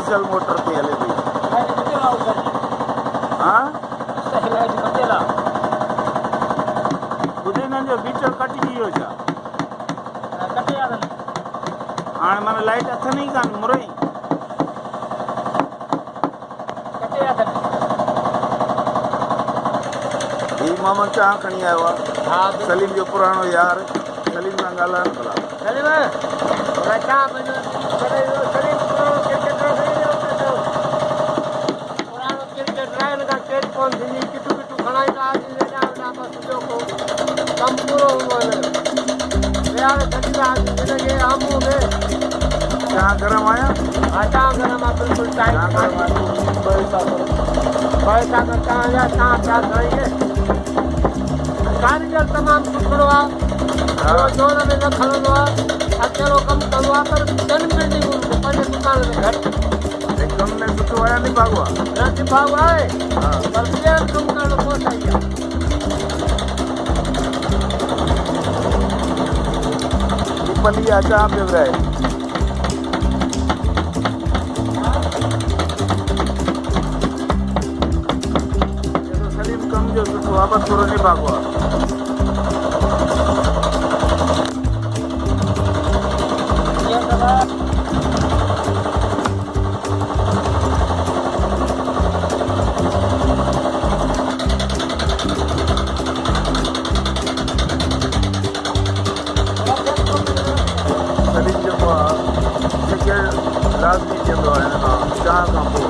Diesel motor पे हले थी। हाँ ॿुधे न जो बीच कटिजी वियो छा? हाणे माना लाइट अथनि ई कान मुरई। ही मोहम्मद शाह खणी आयो आहे, सलीम जो पुराणो यार। सलीम सां ॻाल्हाइण भला। जहाँ गरम आया बिल्कुल पैसा कारीगर तमाम सुठो आहे, जोर में न खणंदो आहे, अकेलो कमु कंदो आहे, पर ॿियनि बिल्डिंगुनि में पंहिंजे दुकान में घटि कम में सुठो आया नहीं भागवा। न दिभाउ आहे, पर ॿियनि कमु करणु कोन सही आहे। पली आचा पे रहे सलीम कम जो सुठो वापस थोरो नहीं भागवा। सलीम जो लाज़मी थींदो आहे चाह खां पोइ